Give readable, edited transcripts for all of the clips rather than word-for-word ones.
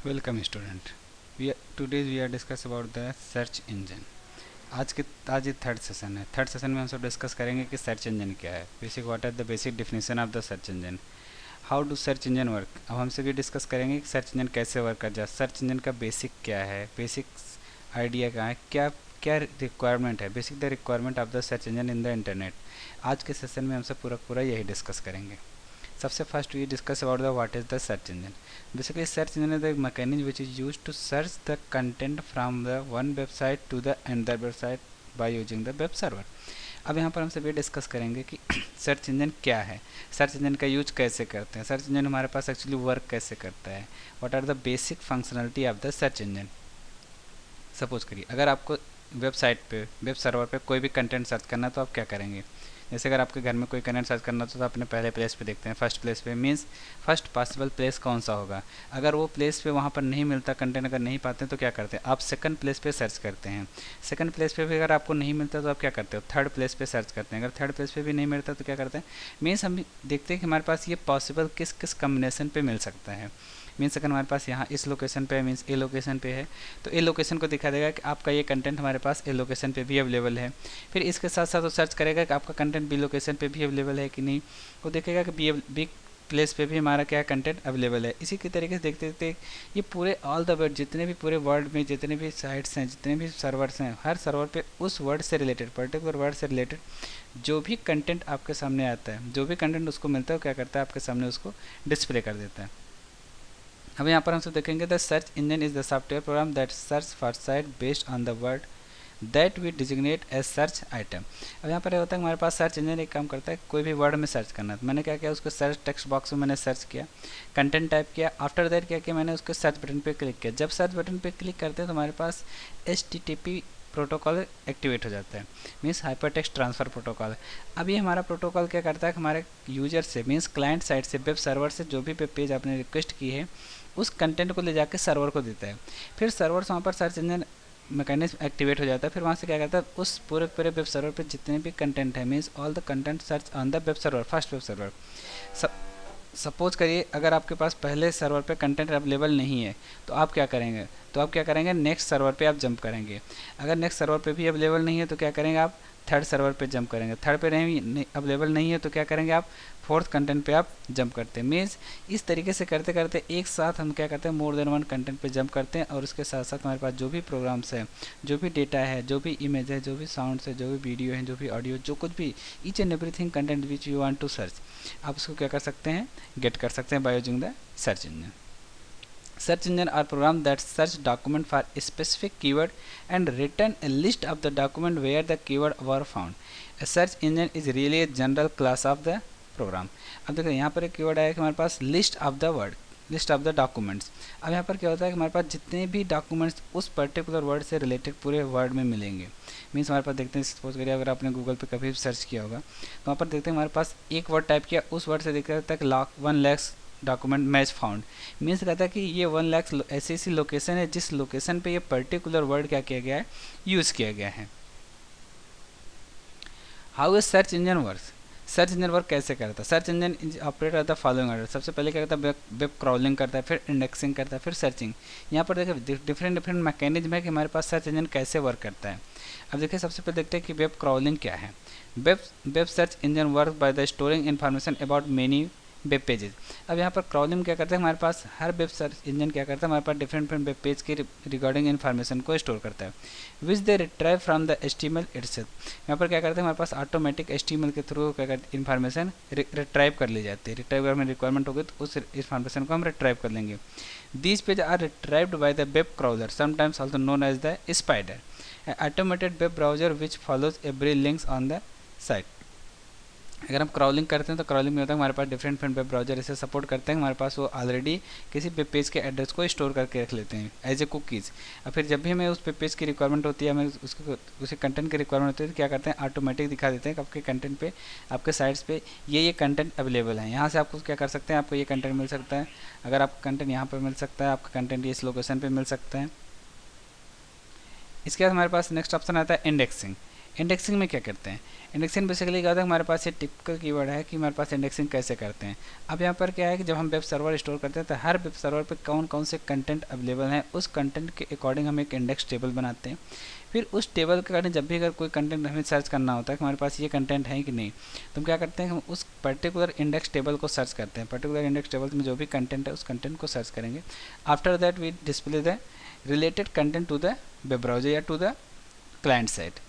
Welcome student. Today we are discuss about the search engine. आज ये third session है। Third session में हम सब डिस्कस करेंगे कि सर्च इंजन क्या है, basic what are the basic definition of the search engine, how do search engine work. अब हम सब ये डिस्कस करेंगे कि सर्च इंजन कैसे वर्क कर जाए, सर्च इंजन का बेसिक क्या है, बेसिक आइडिया क्या है, क्या क्या रिक्वायरमेंट है, basic the requirement of the search engine in the internet. आज के सेशन में हम सब पूरा यही डिस्कस करेंगे। सबसे first we discuss about the what is the search engine. Basically search engine is the mechanism which is used to search the content from the one website to the another website by using the web server। अब यहाँ पर हम सब ये discuss करेंगे कि search engine क्या है, सर्च इंजन का यूज कैसे करते हैं, सर्च इंजन हमारे पास एक्चुअली वर्क कैसे करता है, what are the basic functionality of the search engine. Suppose करिए अगर आपको वेबसाइट पे वेब सर्वर पे कोई भी कंटेंट सर्च करना तो आप क्या करेंगे। जैसे अगर आपके घर में कोई कंटेंट सर्च करना तो आप अपने पहले प्लेस पे देखते हैं, फर्स्ट प्लेस पे मीन्स फर्स्ट पॉसिबल प्लेस कौन सा होगा। अगर वो प्लेस पे वहाँ पर नहीं मिलता कंटेंट, अगर नहीं पाते तो क्या करते हैं आप सेकंड प्लेस पे सर्च करते हैं। सेकंड प्लेस पे भी अगर आपको नहीं मिलता तो आप क्या करते हो थर्ड प्लेस पे सर्च करते हैं। अगर थर्ड प्लेस पे भी नहीं मिलता तो क्या करते हैं, मीन्स हम देखते हैं कि हमारे पास ये पॉसिबल किस किस कम्बिनेशन पे मिल सकता है। मीन्स अगर हमारे पास यहाँ इस लोकेशन पे मीन्स ए लोकेशन पे है तो ए लोकेशन को दिखा देगा कि आपका ये कंटेंट हमारे पास ए लोकेशन पे भी अवेलेबल है। फिर इसके साथ साथ वो सर्च करेगा कि आपका कंटेंट बी लोकेशन पे भी अवेलेबल है कि नहीं, वो देखेगा कि बी प्लेस पे भी हमारा क्या कंटेंट अवेलेबल है। इसी के तरीके से देखते देखते ये पूरे ऑल द वर्ड जितने भी पूरे वर्ल्ड में जितने भी साइट्स हैं, जितने भी सर्वर्स हैं, हर सर्वर पे उस वर्ड से रिलेटेड पर्टिकुलर वर्ड से रिलेटेड जो भी कंटेंट आपके सामने आता है, जो भी कंटेंट उसको मिलता है वो क्या करता है आपके सामने उसको डिस्प्ले कर देता है। अब यहाँ पर हम सब देखेंगे the search engine is the software program that search for site based on the word that we designate as search item. अब यहाँ पर ये होता है हमारे पास सर्च इंजन एक काम करता है कोई भी वर्ड में सर्च करना है। तो मैंने क्या किया, उसको सर्च टेक्स्ट बॉक्स में मैंने सर्च किया, कंटेंट टाइप किया, आफ्टर दैट क्या किया मैंने उसके सर्च बटन पे क्लिक किया। जब सर्च बटन पे क्लिक करते हैं तो हमारे पास HTTP प्रोटोकॉल एक्टिवेट हो जाता है, means hyper text transfer protocol. अब ये हमारा प्रोटोकॉल क्या करता है कि हमारे यूजर से मीन्स क्लाइंट साइड से वेब सर्वर से जो भी वेब पेज आपने रिक्वेस्ट की है उस कंटेंट को ले जाके सर्वर को देता है। फिर सर्वर से वहाँ पर सर्च इंजन मैकेनिज्म एक्टिवेट हो जाता है। फिर वहाँ से क्या करता है उस पूरे वेब सर्वर पे जितने भी कंटेंट है means all the content search on the web server, first web server. Suppose करिए अगर आपके पास पहले सर्वर पे कंटेंट अवेलेबल नहीं है तो आप क्या करेंगे, नेक्स्ट सर्वर पे आप जंप करेंगे। अगर नेक्स्ट सर्वर पे भी अवेलेबल नहीं है तो क्या करेंगे आप थर्ड सर्वर पे जंप करेंगे। थर्ड पे नहीं अवेलेबल नहीं है तो क्या करेंगे आप फोर्थ कंटेंट पे आप जंप करते हैं। मीन्स इस तरीके से करते करते एक साथ हम क्या करते हैं मोर देन वन कंटेंट पे जंप करते हैं। और उसके साथ साथ हमारे पास जो भी प्रोग्राम्स है, जो भी डेटा है, जो भी इमेज है, जो भी साउंड्स है, जो भी वीडियो है, जो भी ऑडियो, जो कुछ भी each and everything content which you want to search, आप उसको क्या कर सकते हैं गेट कर सकते हैं by using the search engine. Search engine are programs that search document for a specific keyword and return a list of the document where the keyword were found. A search engine is really a general class of the program। अब देखो यहाँ पर एक keyword आया कि हमारे पास list of the word, list of the documents. अब यहाँ पर क्या होता है कि हमारे पास जितने भी डॉक्यूमेंट्स उस पर्टिकुलर वर्ड से रिलेटेड पूरे वर्ड में मिलेंगे। मीन्स हमारे पास देखते हैं सपोज करिए अगर आपने गूगल पे कभी भी सर्च किया होगा तो वहाँ पर देखते हैं हमारे पास एक वर्ड टाइप किया, उस वर्ड से देखते हैं तक 1 lakh document match found. Means कहता है कि ये 1 लाख ऐसी लोकेशन है जिस लोकेशन पे ये पर्टिकुलर वर्ड क्या किया गया है यूज़ किया गया है। How a search engine work, search engine work कैसे करता है। सर्च इंजन ऑपरेट करता है फॉलोइंग ऑर्डर। सबसे पहले क्या करता है वेब क्रॉलिंग करता है, फिर इंडेक्सिंग करता है, फिर सर्चिंग। यहाँ पर देखिए डिफरेंट मैकेनिज्म है कि हमारे पास सर्च इंजन कैसे वर्क करता है। अब देखिए सबसे पहले देखते हैं कि वेब क्रॉलिंग क्या है। Web search engine work by the storing information about many web pages. अब यहाँ पर क्रॉलिंग क्या करता है हमारे पास हर वेब सर्च इंजन क्या करता है हमारे पास डिफरेंट वेब पेज के रिगार्डिंग इन्फॉर्मेशन को स्टोर करता है which they retrieve from the HTML itself. यहाँ पर क्या करते हैं हमारे पास ऑटोमेटिक HTML के थ्रू क्या करते हैं इन्फॉर्मेशन रिट्राइव कर ली जाती है। रिट्राइव करने में रिक्वायरमेंट होगी तो उस इन्फॉर्मेशन को हम रिट्राइव कर लेंगे। These page are retrieved by the web crawler sometimes also known as the spider automated web browser which follows every links on the site. अगर हम क्रॉलिंग करते हैं तो क्रॉलिंग में होता है हमारे पास डिफरेंट वेब ब्राउजर इसे सपोर्ट करते हैं। हमारे पास वो ऑलरेडी किसी वेब पेज के एड्रेस को स्टोर करके रख लेते हैं एज ए कुकीज़। और फिर जब भी हमें उस वेब पेज की रिक्वायरमेंट होती है, हमें उसी कंटेंट की रिक्वायरमेंट होती है तो क्या करते हैं ऑटोमेटिक दिखा देते हैं कि आपके कंटेंट पे आपके साइट्स पे ये कंटेंट अवेलेबल है। यहाँ से आपको क्या कर सकते हैं, आपको ये कंटेंट मिल सकता है। अगर आपका कंटेंट यहाँ पर मिल सकता है, आपका कंटेंट इस लोकेशन पर मिल सकता है। इसके बाद हमारे पास नेक्स्ट ऑप्शन आता है इंडेक्सिंग। इंडेक्सिंग में क्या करते हैं, इंडेक्सिंग बेसिकली क्या होता है, हमारे पास ये टिपिकल कीवर्ड है कि हमारे पास इंडेक्सिंग कैसे करते हैं। अब यहाँ पर क्या है कि जब हम वेब सर्वर स्टोर करते हैं तो हर वेब सर्वर पे कौन कौन से कंटेंट अवेलेबल हैं, उस कंटेंट के अकॉर्डिंग हम एक इंडेक्स टेबल बनाते हैं। फिर उस टेबल के कारण जब भी अगर कोई कंटेंट हमें सर्च करना होता है कि हमारे पास ये कंटेंट है कि नहीं, तो हम क्या करते हैं, हम उस पर्टिकुलर इंडेक्स टेबल को सर्च करते हैं। पर्टिकुलर इंडेक्स टेबल में जो भी कंटेंट है उस कंटेंट को सर्च करेंगे। After that we display the related content to the web browser या to the client site.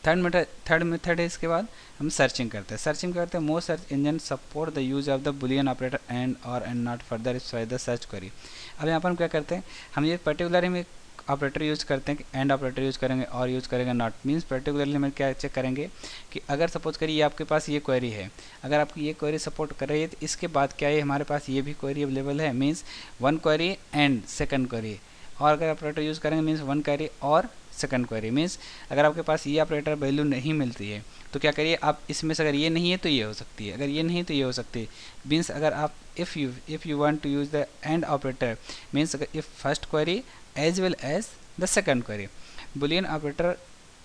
Third method है, इसके बाद हम सर्चिंग करते हैं। सर्चिंग करते हैं, most search engine support the use of the Boolean operator and or and not further specify the search query. अब यहाँ पर हम क्या करते हैं, हम ये पर्टिकुलर में ऑपरेटर यूज़ करते हैं कि एंड ऑपरेटर यूज़ करेंगे और यूज़ करेंगे नॉट। मीन्स पर्टिकुलरली हम क्या चेक करेंगे कि अगर सपोज करिए ये आपके पास ये क्वेरी है, अगर आपकी ये क्वेरी सपोर्ट कर रही है तो इसके बाद क्या है, हमारे पास ये भी क्वेरी अवेलेबल है। Means one query and second query, और अगर ऑपरेटर यूज़ करेंगे मीन्स वन क्वेरी और सेकंड क्वेरी। मीन्स अगर आपके पास ये ऑपरेटर वैल्यू नहीं मिलती है तो क्या करिए आप इसमें से, अगर ये नहीं है तो ये हो सकती है, अगर ये नहीं है तो ये हो सकती है। मीन्स अगर आप if you want to use the and operator, means if first query as well as the second query. Boolean operator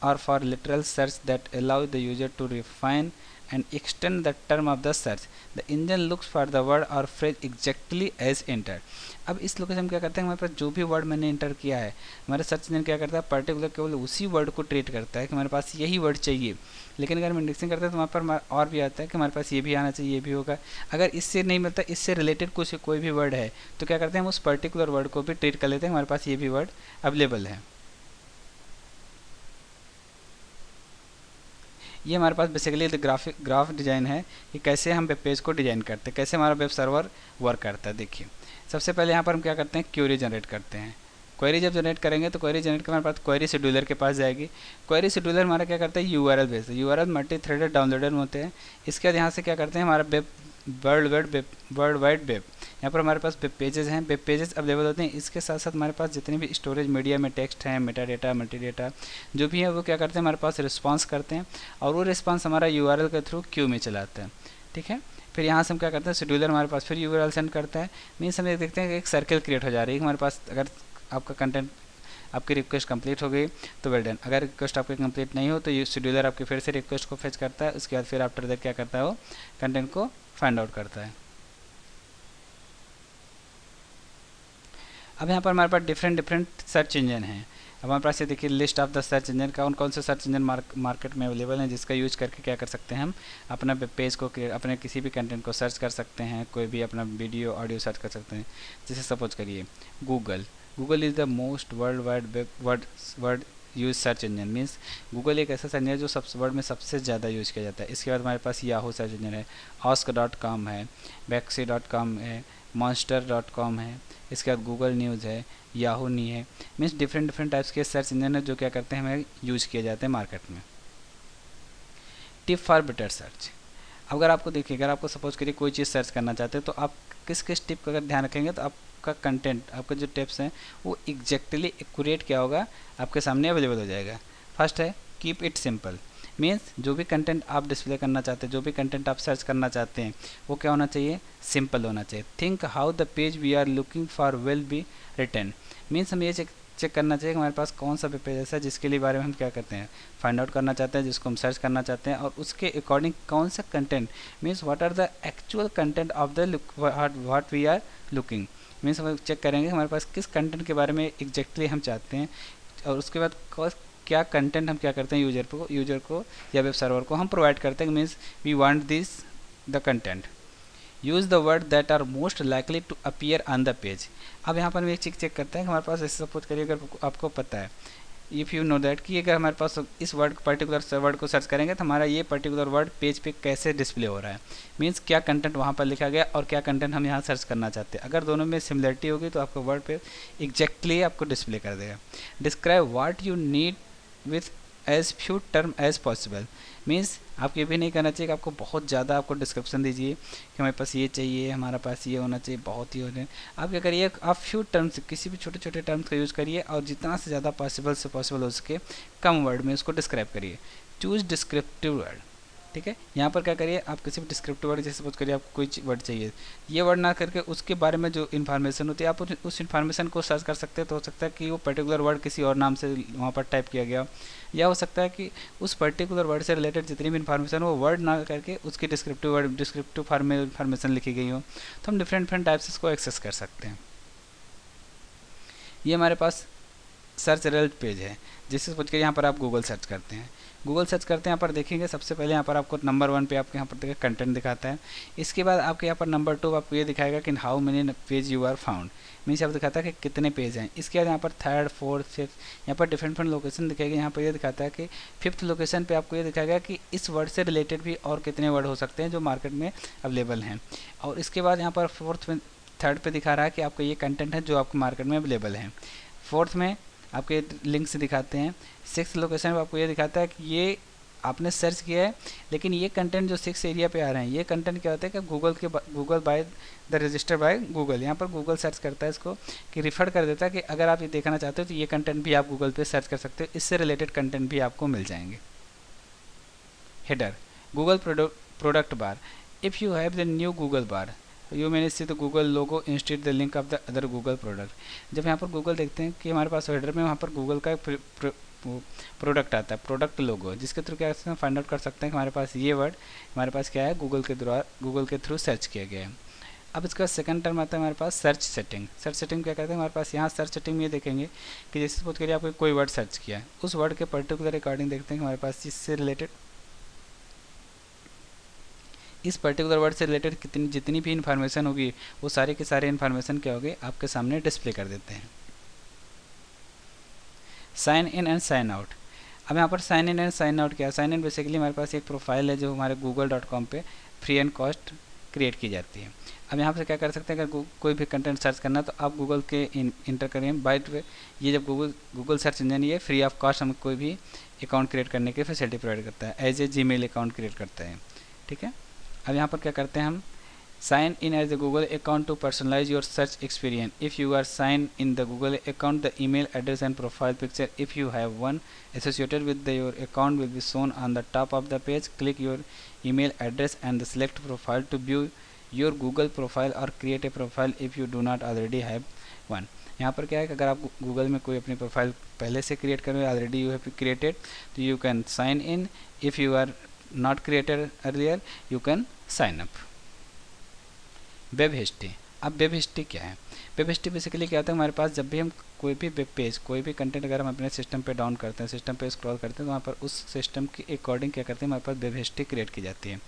are for literal search that allow the user to refine and extend the term of the search. The engine looks for the word or phrase exactly as entered. अब इस location में क्या करते हैं, हमारे पास जो भी word मैंने इंटर किया है, हमारा सर्च इंजन क्या करता है, पर्टिकुलर केवल उसी वर्ड को ट्रीट करता है कि हमारे पास यही वर्ड चाहिए। लेकिन अगर हम इंडेक्सिंग करते हैं तो वहाँ पर और भी आता है कि हमारे पास ये भी आना चाहिए, ये भी होगा। अगर इससे नहीं मिलता, इससे रिलेटेड कुछ कोई भी वर्ड है तो क्या करते हैं, हम उस पर्टिकुलर वर्ड को भी ट्रीट कर लेते हैं, हमारे पास ये भी वर्ड अवेलेबल है। ये हमारे पास बेसिकली ग्राफ डिज़ाइन है कि कैसे हम वेब पेज को डिज़ाइन करते हैं, कैसे हमारा वेब सर्वर वर्क करता है। देखिए सबसे पहले यहाँ पर हम क्या करते हैं, क्वेरी जनरेट करते हैं। क्वेरी जब जनरेट करेंगे तो क्वेरी जनरेट कर हमारे पास क्वेरी शेड्यूलर के पास जाएगी। क्वेरी शेड्यूलर हमारा क्या करता है, यूआरएल भेजता है। यूआरएल मल्टी थ्रेडेड डाउनलोडर में होते हैं। इसके बाद यहाँ से क्या करते हैं, हमारा वर्ल्ड वाइड वेब, यहाँ पर हमारे पास वेब पेजेस हैं, वेब पेजेस अवेलेबल होते हैं। इसके साथ साथ हमारे पास जितने भी स्टोरेज मीडिया में टेक्स्ट हैं, मेटा डेटा, मल्टी डेटा जो भी है वो क्या करते हैं, हमारे पास रिस्पांस करते हैं और वो रिस्पांस हमारा यूआरएल के थ्रू क्यू में चलाते हैं। ठीक है, फिर यहाँ से हम क्या करते हैं, शेड्यूलर हमारे पास फिर यूआरएल सेंड करता है। मीन्स हम देखते हैं कि एक सर्कल क्रिएट हो जा रही है। हमारे पास अगर आपका कंटेंट, आपकी रिक्वेस्ट कंप्लीट हो गई तो वेल डन। अगर रिक्वेस्ट आपकी कंप्लीट नहीं हो तो ये शेड्यूलर आपकी फिर से रिक्वेस्ट को फेच करता है। उसके बाद फिर आफ्टर दैट क्या करता है, वो कंटेंट को फाइंड आउट करता है। अब यहाँ पर हमारे पास डिफरेंट सर्च इंजन हैं। अब हमारे पास ये देखिए list of the search engine, कौन कौन से सर्च इंजन मार्केट में अवेलेबल हैं, जिसका यूज करके क्या कर सकते हैं, हम अपना वेब पेज को, अपने किसी भी कंटेंट को सर्च कर सकते हैं, कोई भी अपना वीडियो ऑडियो सर्च कर सकते हैं। जैसे सपोज करिए Google is the most world wide word use search engine. Means Google एक ऐसा सर्च इंजन है जो वर्ल्ड में सबसे ज़्यादा यूज किया जाता है। इसके बाद हमारे पास याहू सर्च इंजन है, ask.com है, Bexy.com है, monster.com है। इसके बाद गूगल न्यूज़ है, याहू नी है। मीन्स डिफरेंट टाइप्स के सर्च इंजन है जो क्या करते हैं, हमें यूज़ किए जाते हैं मार्केट में। टिप फॉर बेटर सर्च, अगर आपको देखिए, अगर आपको सपोज करिए कोई चीज़ सर्च करना चाहते हैं तो आप किस टिप का अगर ध्यान रखेंगे तो आपका कंटेंट, आपके जो टिप्स हैं वो एग्जैक्टली एक्यूरेट क्या होगा, आपके सामने अवेलेबल हो जाएगा। फर्स्ट है कीप इट सिंपल। मीन्स जो भी कंटेंट आप डिस्प्ले करना चाहते हैं, जो भी कंटेंट आप सर्च करना चाहते हैं वो क्या होना चाहिए, सिंपल होना चाहिए। Think how the page we are looking for will be written. Means हम ये चेक करना चाहिए कि हमारे पास कौन सा वेब पेज ऐसा है जिसके लिए बारे में हम क्या करते हैं, फाइंड आउट करना चाहते हैं, जिसको हम सर्च करना चाहते हैं, और उसके अकॉर्डिंग कौन सा content, means what are the actual content of the what we are looking. Means हम चेक करेंगे हमारे पास किस कंटेंट के बारे में एग्जैक्टली हम चाहते हैं, और उसके बाद क्या कंटेंट हम क्या करते हैं, यूजर को या वेब सर्वर को हम प्रोवाइड करते हैं। Means we want this the content, use the word that are most likely to appear on the page. अब यहाँ पर हम एक चीज़ चेक करते हैं कि हमारे पास ऐसे सपोज करिए, अगर आपको पता है, इफ़ यू नो दैट कि अगर हमारे पास इस पर्टिकुलर वर्ड को सर्च करेंगे तो हमारा ये पर्टिकुलर वर्ड पेज पे कैसे डिस्प्ले हो रहा है। मीन्स क्या कंटेंट वहाँ पर लिखा गया और क्या कंटेंट हम यहाँ सर्च करना चाहते हैं। अगर दोनों में सिमिलरिटी होगी तो आपका वर्ड पे एग्जैक्टली आपको डिस्प्ले कर देगा। Describe what you need with as few term as possible. Means आपको ये भी नहीं करना चाहिए कि आपको बहुत ज़्यादा आपको डिस्क्रिप्शन दीजिए कि हमारे पास ये चाहिए, हमारा पास ये होना चाहिए, बहुत ही होने। आप क्या करिए, आप फ्यू टर्म्स, किसी भी छोटे छोटे टर्म्स का यूज़ करिए और जितना से ज़्यादा पॉसिबल हो सके कम वर्ड में उसको डिस्क्राइब करिए। Choose descriptive word. ठीक है। यहाँ पर क्या करिए, आप किसी भी डिस्क्रिप्टिव वर्ड, जैसे सपोज करिए आपको कोई वर्ड चाहिए, ये वर्ड ना करके उसके बारे में जो इन्फॉर्मेशन होती है आप उस इन्फॉर्मेशन को सर्च कर सकते हैं। तो हो सकता है कि वो पर्टिकुलर वर्ड किसी और नाम से वहाँ पर टाइप किया गया, या हो सकता है कि उस पर्टिकुलर वर्ड से रिलेटेड जितनी भी इन्फॉर्मेशन हो वो वर्ड ना करके उसकी डिस्क्रिप्टिव फॉर्म में इन्फॉर्मेशन लिखी गई हो, तो हम डिफरेंट टाइप से इसको एक्सेस कर सकते हैं। ये हमारे पास सर्च रिजल्ट पेज है, जिससे सोच के यहाँ पर आप गूगल सर्च करते हैं। गूगल सर्च करते हैं, यहाँ पर देखेंगे सबसे पहले यहाँ पर आपको नंबर 1 पे आपके यहाँ पर देखिए कंटेंट दिखाता है। इसके बाद आपके यहाँ पर नंबर 2 आपको ये दिखाएगा कि how many page you are found, means आप दिखाता है कि कितने पेज हैं। इसके बाद यहाँ पर 3rd 4th 5th यहाँ पर डिफरेंट लोकेशन दिखाएगा। यहाँ पर ये दिखाता है कि 5th लोकेशन पे आपको ये दिखाएगा कि इस वर्ड से रिलेटेड भी और कितने वर्ड हो सकते हैं जो मार्केट में अवेलेबल हैं। और इसके बाद यहाँ पर 3rd पे दिखा रहा है कि आपका ये कंटेंट है जो आपको मार्केट में अवेलेबल है। 4th में आपके लिंक से दिखाते हैं। 6th लोकेशन पर आपको ये दिखाता है कि ये आपने सर्च किया है, लेकिन ये कंटेंट जो 6 एरिया पे आ रहे हैं, ये कंटेंट क्या होता है कि Google by the register by Google, यहाँ पर गूगल सर्च करता है इसको कि रिफ़र कर देता है कि अगर आप ये देखना चाहते हो तो ये कंटेंट भी आप गूगल पे सर्च कर सकते हो, इससे रिलेटेड कंटेंट भी आपको मिल जाएंगे। Header Google product bar, if you have the new Google bar you मैंने see the Google logo instead the link of the other Google product. जब यहाँ पर गूगल देखते हैं कि हमारे पास हेडर में वहाँ पर गूगल का प्रोडक्ट आता है, प्रोडक्ट लोगो, जिसके थ्रू क्या फाइंड आउट कर सकते हैं कि हमारे पास ये वर्ड हमारे पास क्या है, गूगल के थ्रू सर्च किया गया है। अब इसका सेकंड टर्म आता है हमारे पास सर्च सेटिंग। सर्च सेटिंग क्या कहते हैं, हमारे पास यहाँ सर्च सेटिंग में ये देखेंगे कि जैसे सपोज करिए आपको कोई वर्ड सर्च किया है, उस वर्ड के पर्टिकुलर अकॉर्डिंग देखते हैं कि हमारे पास इससे रिलेटेड, इस पर्टिकुलर वर्ड से रिलेटेड जितनी भी इन्फॉर्मेशन होगी वो सारे के सारे इन्फॉर्मेशन क्या होगी आपके सामने डिस्प्ले कर देते हैं। Sign in and sign out. अब यहाँ पर sign in and sign out क्या है, साइन इन बेसिकली हमारे पास एक प्रोफाइल है जो हमारे google.com पे फ्री एंड कॉस्ट क्रिएट की जाती है। अब यहाँ पर क्या कर सकते हैं, अगर कोई भी कंटेंट सर्च करना तो आप गूगल के इंटर करें बाय द वे, ये जब गूगल सर्च इंजन ये फ्री ऑफ कॉस्ट हमें कोई भी अकाउंट क्रिएट करने की फैसिलिटी प्रोवाइड करता है, as a Gmail account create करता है। ठीक है। अब यहाँ पर क्या करते हैं हम, sign in as the Google account to personalise your search experience. If you are sign in the Google account the email address and profile picture if you have one associated with your account will be shown on the top of the page. Click your email address and the select profile to view your Google profile or create a profile if you do not already have one. यहाँ पर क्या है कि अगर आप Google में कोई अपनी प्रोफाइल पहले से क्रिएट कर रहे हो, ऑलरेडी यू हैव क्रिएटेड, तो you can sign in. If you are not created earlier you can sign up. Web history. अब वेब हिस्ट्री क्या है, वेब हिस्ट्री बेसिकली क्या होता है, हमारे पास जब भी हम कोई भी वेब पेज, कोई भी कंटेंट अगर हम अपने सिस्टम पे डाउन करते हैं, सिस्टम पे स्क्रॉल करते हैं, तो वहाँ पर उस सिस्टम के अकॉर्डिंग क्या करते हैं, हमारे पास वेब हिस्ट्री क्रिएट की जाती है।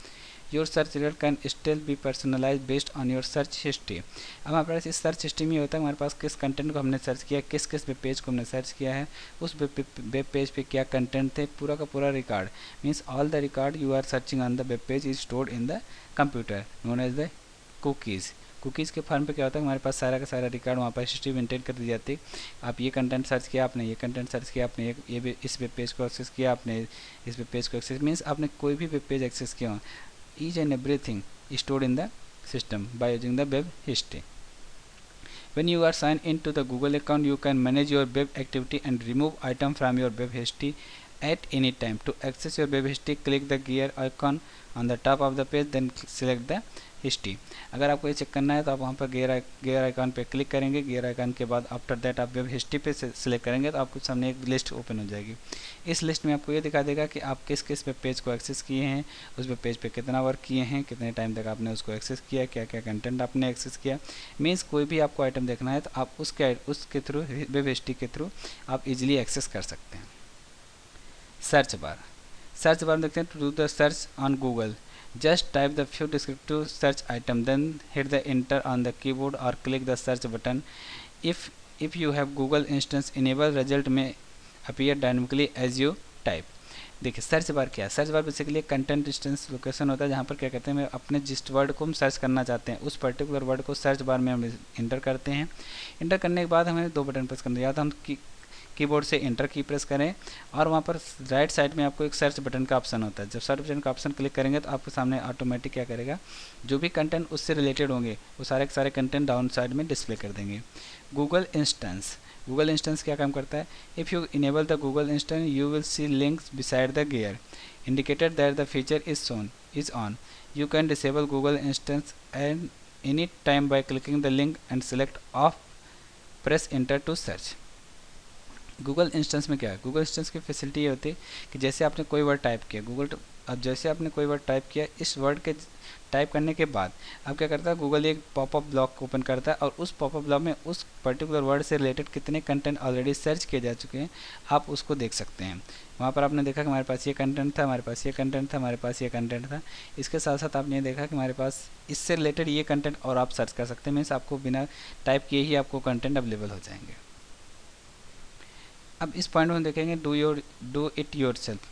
Your search result can still be personalise based on your search history. अब हमारे पास इस सर्च हिस्ट्री में होता है हमारे पास किस कंटेंट को हमने सर्च किया, किस किस वेब पेज को हमने सर्च किया है, उस वेब पेज पे क्या कंटेंट थे, पूरा का पूरा record, means all the record you are searching on the web page is stored in the computer known as the cookies. Cookies के फॉर्म पे क्या होता है, हमारे पास सारा का सारा रिकॉर्ड वहाँ पर हिस्ट्री मेंटेन कर दी जाती है। आप ये कंटेंट सर्च किया, आपने ये कंटेंट सर्च किया, आपने ये इस वेब पेज को एक्सेस किया, आपने इस वेब पेज को एक्सेस, मीन्स आपने कोई भी वेब पेज एक्सेस किया, each and everything stored in the system by using the web history. When you are signed into the Google account, you can manage your web activity and remove item from your web history at any time. To access your web history, click the gear icon on the top of the page, then select the history. अगर आपको ये check करना है तो आप वहाँ पर gear icon पे क्लिक करेंगे। गेयर आइकॉन के बाद आफ्टर दैट आप वेब हिस्ट्री पे सिलेक्ट करेंगे तो आपके सामने एक लिस्ट ओपन हो जाएगी। इस लिस्ट में आपको ये दिखा देगा कि आप किस किस वेब पेज को एक्सेस किए हैं, उस वेब पेज पे कितना वर्क किए हैं, कितने टाइम तक आपने उसको एक्सेस किया, क्या क्या कंटेंट आपने एक्सेस किया। मीन्स कोई भी आपको आइटम देखना है तो आप उसके थ्रू वेब हिस्ट्री के थ्रू आप इजीली एक्सेस कर सकते हैं। Search bar. सर्च बार में देखते हैं, to do the search on Google just type the few descriptive search item, then hit the enter on the keyboard or click the search button. If you have Google instance enable, result may appear dynamically as you type. देखिए search bar क्या है, search bar basically content distance location होता है जहाँ पर क्या कहते हैं अपने जिस वर्ड को हम सर्च करना चाहते हैं उस पर्टिकुलर वर्ड को सर्च बार में हम इंटर करते हैं। इंटर करने के बाद हमें दो बटन प्रेस करना, या तो हम कीबोर्ड से इंटर की प्रेस करें और वहाँ पर राइट साइड में आपको एक सर्च बटन का ऑप्शन होता है। जब सर्च बटन का ऑप्शन क्लिक करेंगे तो आपके सामने ऑटोमेटिक क्या करेगा, जो भी कंटेंट उससे रिलेटेड होंगे वो सारे के सारे कंटेंट डाउन साइड में डिस्प्ले कर देंगे। Google instance. गूगल इंस्टेंस क्या काम करता है? If you enable the Google instance you will see links beside the gear indicated that the feature is on. You can disable Google Instance at any time by clicking the link and select off. Press enter to search. Google instance में क्या है? Google instance की facility ये होती है कि जैसे आपने कोई वर्ड टाइप किया अब जैसे आपने कोई वर्ड टाइप किया, इस वर्ड के टाइप करने के बाद अब क्या करता है, गूगल एक पॉपअप ब्लॉक ओपन करता है और उस पॉपअप ब्लॉक में उस पर्टिकुलर वर्ड से रिलेटेड कितने कंटेंट ऑलरेडी सर्च किए जा चुके हैं आप उसको देख सकते हैं। वहाँ पर आपने देखा कि हमारे पास ये कंटेंट था, हमारे पास ये कंटेंट था, हमारे पास ये कंटेंट था। इसके साथ साथ आपने देखा कि हमारे पास इससे रिलेटेड ये कंटेंट और आप सर्च कर सकते हैं। मीन्स आपको बिना टाइप किए ही आपको कंटेंट अवेलेबल हो जाएंगे। अब इस पॉइंट में देखेंगे do it yourself.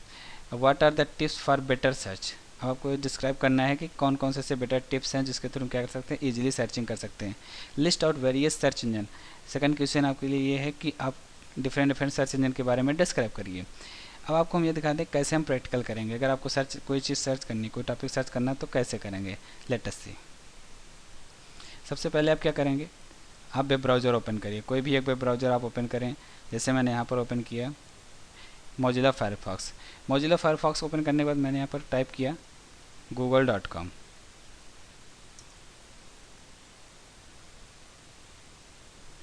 What are the tips for better search. अब आपको डिस्क्राइब करना है कि कौन कौन से बेटर टिप्स हैं जिसके थ्रू क्या कर सकते हैं, इजीली सर्चिंग कर सकते हैं। List out various search engine. Second question आपके लिए ये है कि आप डिफरेंट सर्च इंजन के बारे में डिस्क्राइब करिए। अब आपको हम ये दिखाते हैं कैसे हम प्रैक्टिकल करेंगे। अगर आपको कोई चीज़ सर्च करनी, कोई टॉपिक सर्च करना तो कैसे करेंगे, लेट अस सी। सबसे पहले आप क्या करेंगे, आप वेब ब्राउज़र ओपन करिए। कोई भी एक वेब ब्राउज़र आप ओपन करें। जैसे मैंने यहाँ पर ओपन किया Mozilla Firefox. Mozilla Firefox open करने के बाद मैंने यहाँ पर टाइप किया google.com।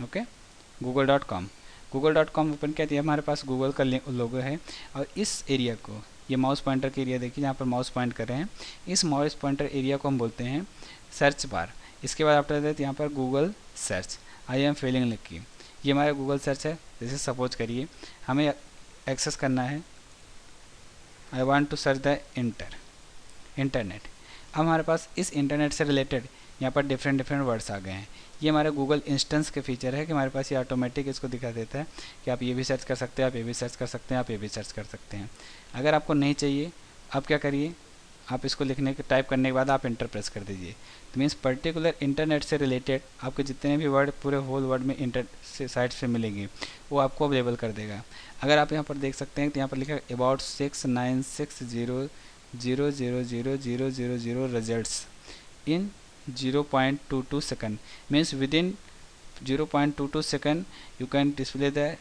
ओके, google.com ओपन किया तो हमारे पास गूगल का लोगो है और इस एरिया को, ये माउस पॉइंटर के एरिया देखिए जहाँ पर माउस पॉइंट कर रहे हैं, इस माउस पॉइंटर एरिया को हम बोलते हैं सर्च बार। इसके बाद आफ्टर दैट यहाँ पर Google search I am feeling लिखिए, ये हमारा गूगल सर्च है। जैसे सपोज करिए हमें एक्सेस करना है, I want to search the internet. अब हमारे पास इस इंटरनेट से रिलेटेड यहाँ पर डिफरेंट वर्ड्स आ गए हैं। ये हमारे गूगल इंस्टेंस के फीचर है कि हमारे पास ये ऑटोमेटिक इसको दिखा देता है कि आप ये भी सर्च कर सकते हैं, आप ये भी सर्च कर सकते हैं, आप ये भी सर्च कर सकते हैं। अगर आपको नहीं चाहिए आप क्या करिए, आप इसको टाइप करने के बाद आप इंटर प्रेस कर दीजिए। तो मीन्स पर्टिकुलर इंटरनेट से रिलेटेड आपके जितने भी वर्ड पूरे होल वर्ड में साइट से मिलेंगे वो आपको अवेलेबल कर देगा। अगर आप यहाँ पर देख सकते हैं तो यहाँ पर लिखा है about 696000000 results in 0.22 second. Means with in 0.22 second you can display the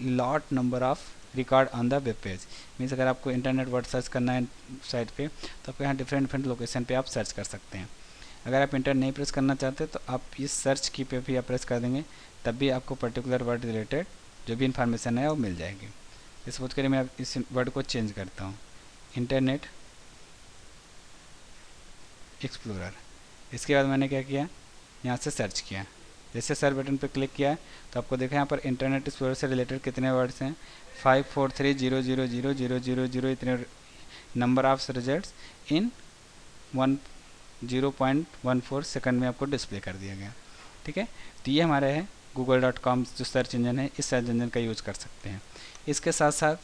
lot number of record on the web page. Means अगर आपको इंटरनेट वर्ड सर्च करना है साइट पे तो आपको यहाँ डिफरेंट लोकेशन पे आप सर्च कर सकते हैं। अगर आप इंटर नहीं प्रेस करना चाहते तो आप इस सर्च की पे भी आप प्रेस कर देंगे, तब भी आपको पर्टिकुलर वर्ड रिलेटेड जो भी इन्फॉर्मेशन है वो मिल जाएगी। सपोज करिए मैं इस वर्ड को चेंज करता हूँ, इंटरनेट एक्सप्लोरर। इसके बाद मैंने क्या किया, यहाँ से सर्च किया। जैसे सर्च बटन पर क्लिक किया तो आपको देखा यहाँ पर इंटरनेट एक्सप्लोरर से रिलेटेड कितने वर्ड्स हैं, 543000000 इतने number of results in 0.14 second में आपको डिस्प्ले कर दिया गया। ठीक है, तो ये हमारे है google.com जो सर्च इंजन है, इस सर्च इंजन का यूज़ कर सकते हैं। इसके साथ साथ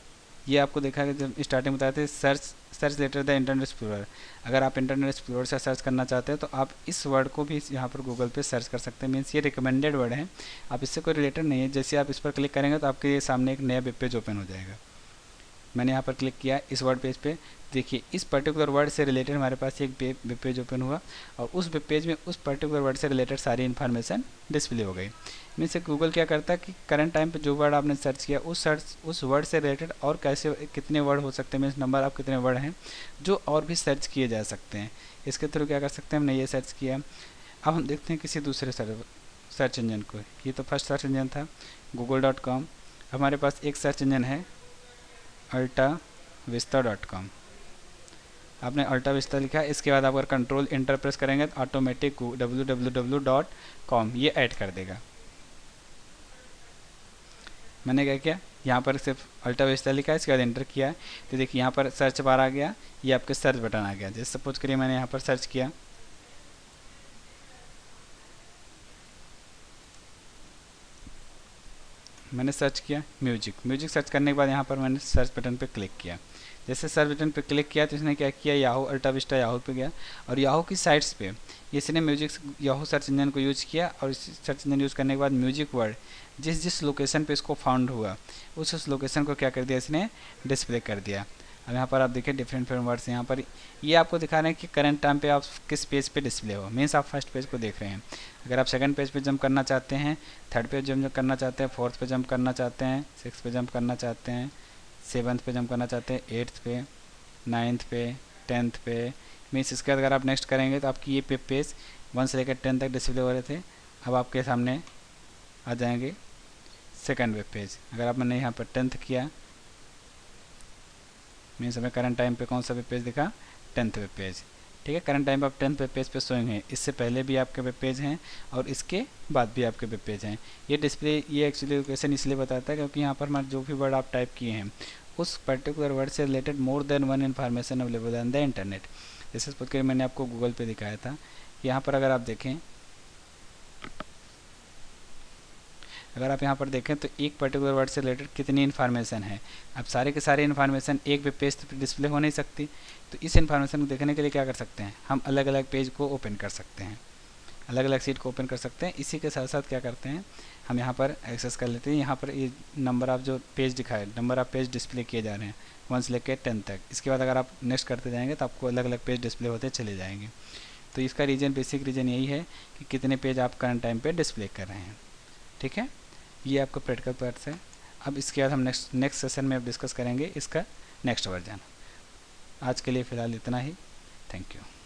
ये आपको देखा कि जब स्टार्टिंग बताए थे search related the internet explorer. अगर आप इंटरनेट एक्सप्लोरर से सर्च करना चाहते हैं तो आप इस वर्ड को भी यहाँ पर गूगल पे सर्च कर सकते हैं। मीन्स ये रिकमेंडेड वर्ड है, आप इससे कोई रिलेटेड नहीं है। जैसे आप इस पर क्लिक करेंगे तो आपके सामने एक नया वेब पेज ओपन हो जाएगा। मैंने यहाँ पर क्लिक किया इस वर्ड पेज पे, देखिए इस पर्टिकुलर वर्ड से रिलेटेड हमारे पास एक वेब पेज ओपन हुआ और उस वेब पेज में उस पर्टिकुलर वर्ड से रिलेटेड सारी इन्फॉर्मेशन डिस्प्ले हो गई। मीन्स गूगल क्या करता है कि करंट टाइम पे जो वर्ड आपने सर्च किया उस वर्ड से रिलेटेड और कैसे कितने वर्ड हो सकते हैं, मीन्स नंबर ऑफ कितने वर्ड हैं जो और भी सर्च किए जा सकते हैं। इसके थ्रू क्या कर सकते हैं, हमने ये सर्च किया। अब हम देखते हैं किसी दूसरे सर्च इंजन को। ये तो फर्स्ट सर्च इंजन था google.com। हमारे पास एक सर्च इंजन है altavista.com। आपने अल्टा विस्ता लिखा है, इसके बाद आप अगर कंट्रोल इंटर प्रेस करेंगे तो ऑटोमेटिक www.com ये ऐड कर देगा। मैंने क्या किया, यहाँ पर सिर्फ अल्टा विस्ता लिखा है, इसके बाद इंटर किया तो देखिए यहाँ पर सर्च बार आ गया, ये आपके सर्च बटन आ गया। जैसे सपोज करिए मैंने यहाँ पर सर्च किया, मैंने सर्च किया म्यूजिक सर्च करने के बाद यहाँ पर मैंने सर्च बटन पे क्लिक किया। जैसे सर्च बटन पे क्लिक किया तो इसने क्या किया, याहू अल्टा विस्टा याहू पे गया और याहू की साइट्स पे इसने म्यूजिक याहू सर्च इंजन को यूज किया और इस सर्च इंजन यूज़ करने के बाद म्यूजिक वर्ड जिस लोकेशन पे इसको फाउंड हुआ उस लोकेशन को क्या कर दिया, इसने डिस्प्ले कर दिया। अब यहाँ पर आप देखिए डिफरेंट वर्ड्स यहाँ पर ये आपको दिखा रहे हैं कि करंट टाइम पे आप किस पेज पे डिस्प्ले हो, मीन्स आप फर्स्ट पेज को देख रहे हैं। अगर आप सेकंड पेज पे जंप करना चाहते हैं, थर्ड पेज जंप करना चाहते हैं, फोर्थ पे जंप करना चाहते हैं, सिक्स पे जंप करना चाहते हैं, सेवन्थ पे जंप करना चाहते हैं, एट्थ पे, नाइन्थ पे, टेंथ पे, मीन्स इसके बाद अगर आप नेक्स्ट करेंगे तो आपकी ये पेज 1 से लेकर 10 तक डिस्प्ले हो रहे थे, अब आपके सामने आ जाएंगे सेकंड वेब पेज। अगर आपने यहाँ पर 10th किया, मीन्स हमें करंट टाइम पे कौन सा वेब पेज दिखा, 10th वेब पेज। ठीक है, करंट टाइम पे आप 10th वेब पेज पे शोइंग है, इससे पहले भी आपके वेब पेज हैं और इसके बाद भी आपके वेब पेज हैं। ये डिस्प्ले ये एक्चुअली लोकेशन इसलिए बताता है क्योंकि यहाँ पर जो भी वर्ड आप टाइप किए हैं उस पर्टिकुलर वर्ड से related more than one information available on the internet. जैसे सपोज करिए मैंने आपको गूगल पे दिखाया था, यहाँ पर अगर आप देखें, अगर आप यहाँ पर देखें तो एक पर्टिकुलर वर्ड से रिलेटेड कितनी इन्फॉर्मेशन है। अब सारे के सारे इन्फॉर्मेशन एक वेब पेज पर डिस्प्ले हो नहीं सकती, तो इस इन्फॉर्मेशन को देखने के लिए क्या कर सकते हैं, हम अलग अलग पेज को ओपन कर सकते हैं, अलग अलग सीट को ओपन कर सकते हैं। इसी के साथ साथ क्या करते हैं, हम यहाँ पर एक्सेस कर लेते हैं। यहाँ पर ये नंबर ऑफ जो पेज दिखाए, नंबर ऑफ पेज डिस्प्ले किए जा रहे हैं 1 से लेकर 10 तक। इसके बाद अगर आप नेक्स्ट करते जाएंगे तो आपको अलग अलग पेज डिस्प्ले होते चले जाएंगे। तो इसका रीज़न, बेसिक रीज़न यही है कि कितने पेज आप करंट टाइम पे डिस्प्ले कर रहे हैं। ठीक है, ये आपका प्रैक्टिकल पार्ट्स है। अब इसके बाद हम नेक्स्ट सेशन में अब डिस्कस करेंगे इसका नेक्स्ट वर्जन। आज के लिए फ़िलहाल इतना ही। Thank you.